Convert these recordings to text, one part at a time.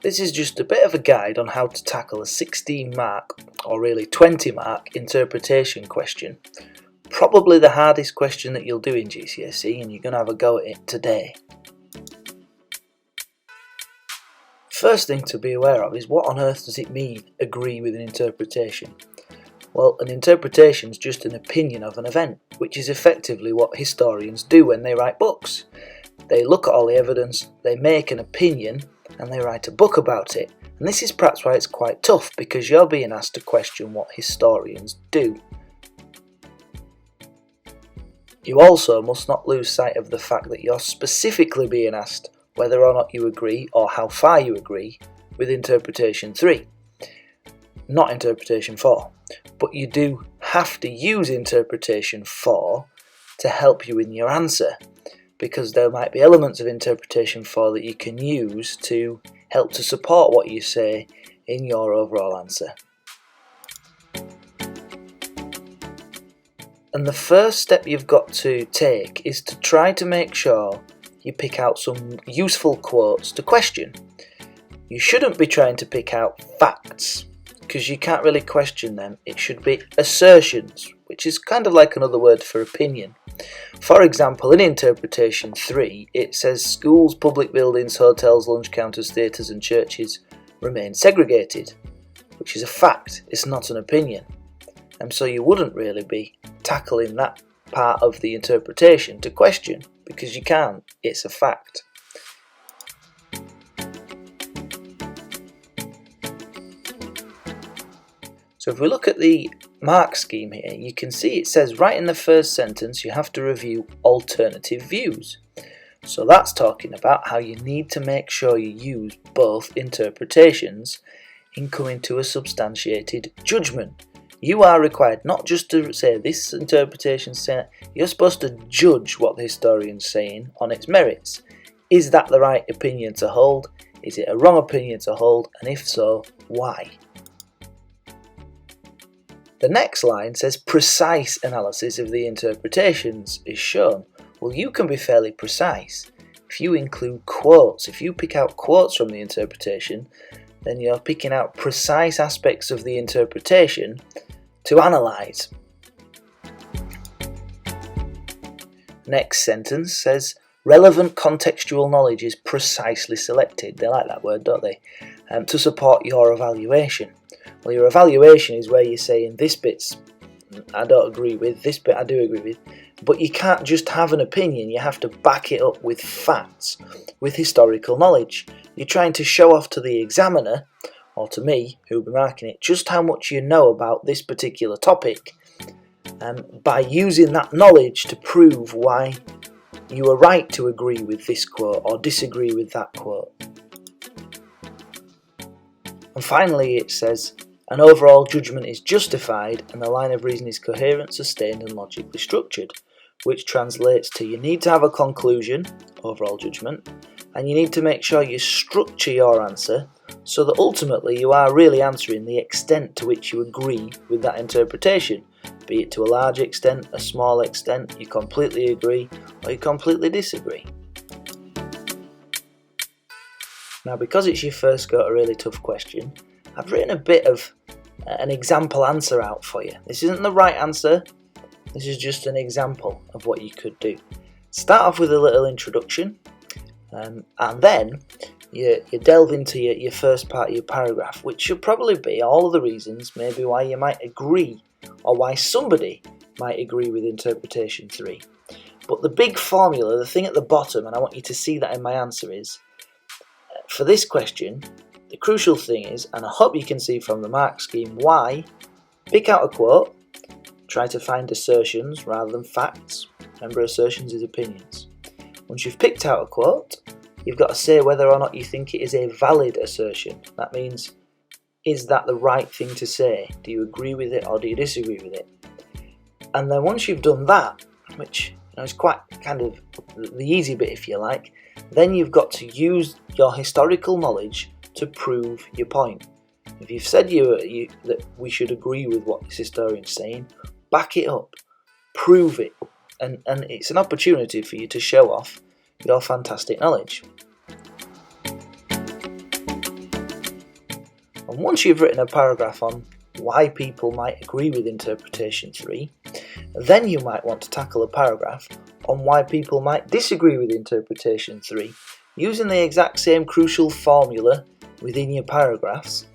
This is just a bit of a guide on how to tackle a 16 mark, or really 20 mark, interpretation question. Probably the hardest question that you'll do in GCSE, and you're going to have a go at it today. First thing to be aware of is what on earth does it mean, agree with an interpretation? Well, an interpretation is just an opinion of an event, which is effectively what historians do when they write books. They look at all the evidence, they make an opinion, and they write a book about it. And this is perhaps why it's quite tough, because you're being asked to question what historians do. You also must not lose sight of the fact that you're specifically being asked whether or not you agree, or how far you agree, with interpretation 3, not interpretation 4. But you do have to use interpretation 4 to help you in your answer, because there might be elements of interpretation 4 that you can use to help to support what you say in your overall answer. And the first step you've got to take is to try to make sure you pick out some useful quotes to question. You shouldn't be trying to pick out facts, because you can't really question them. It should be assertions, which is kind of like another word for opinion. For example, in interpretation 3, it says schools, public buildings, hotels, lunch counters, theatres and churches remain segregated, which is a fact, it's not an opinion. And so you wouldn't really be tackling that part of the interpretation to question, because you can't, it's a fact. So if we look at the mark scheme here, you can see it says right in the first sentence you have to review alternative views. So that's talking about how you need to make sure you use both interpretations in coming to a substantiated judgment. You are required not just to say this interpretation saying, you're supposed to judge what the historian's saying on its merits. Is that the right opinion to hold? Is it a wrong opinion to hold? And if so, why? The next line says precise analysis of the interpretations is shown. Well, you can be fairly precise. If you include quotes, if you pick out quotes from the interpretation, then you're picking out precise aspects of the interpretation to analyse. Next sentence says relevant contextual knowledge is precisely selected. They like that word, don't they? To support your evaluation. Well, your evaluation is where you're saying this bit's I don't agree with, this bit I do agree with, but you can't just have an opinion, you have to back it up with facts, with historical knowledge. You're trying to show off to the examiner, or to me, who'll be marking it, just how much you know about this particular topic, by using that knowledge to prove why you are right to agree with this quote or disagree with that quote. And finally it says, an overall judgment is justified and the line of reason is coherent, sustained and logically structured, which translates to you need to have a conclusion, overall judgment, and you need to make sure you structure your answer so that ultimately you are really answering the extent to which you agree with that interpretation, be it to a large extent, a small extent, you completely agree or you completely disagree. Now, because it's your first go at a really tough question, I've written a bit of an example answer out for you. This isn't the right answer, this is just an example of what you could do. Start off with a little introduction, and then you delve into your first part of your paragraph, which should probably be all of the reasons maybe why you might agree, or why somebody might agree with interpretation 3. But the big formula, the thing at the bottom, and I want you to see that in my answer, is for this question, the crucial thing is, and I hope you can see from the mark scheme why, pick out a quote, try to find assertions rather than facts. Remember, assertions is opinions. Once you've picked out a quote, you've got to say whether or not you think it is a valid assertion. That means, is that the right thing to say? Do you agree with it or do you disagree with it? And then once you've done that, which is quite kind of the easy bit if you like, then you've got to use your historical knowledge to prove your point. If you've said that we should agree with what this historian's saying, back it up, prove it, and it's an opportunity for you to show off your fantastic knowledge. And once you've written a paragraph on why people might agree with interpretation 3, then you might want to tackle a paragraph on why people might disagree with interpretation 3, using the exact same crucial formula within your paragraphs.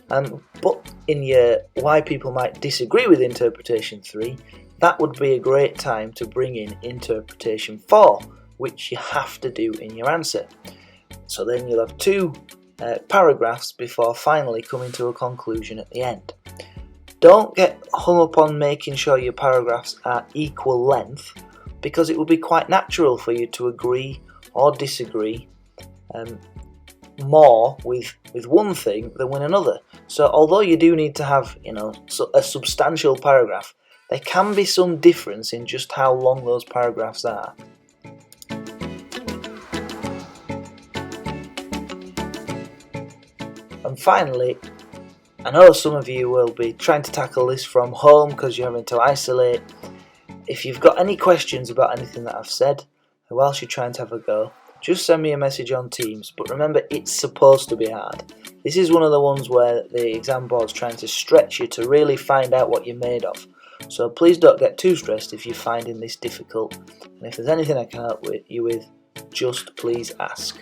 But in your why people might disagree with interpretation 3, that would be a great time to bring in interpretation 4, which you have to do in your answer. So then you'll have 2 paragraphs before finally coming to a conclusion at the end. Don't get hung up on making sure your paragraphs are equal length, because it would be quite natural for you to agree or disagree more with one thing than with another. So although you do need to have a substantial paragraph, there can be some difference in just how long those paragraphs are. And finally, I know some of you will be trying to tackle this from home because you're having to isolate. If you've got any questions about anything that I've said whilst you're trying to have a go, just send me a message on Teams. But remember, it's supposed to be hard. This is one of the ones where the exam board's trying to stretch you to really find out what you're made of. So please don't get too stressed if you're finding this difficult. And if there's anything I can help you with, just please ask.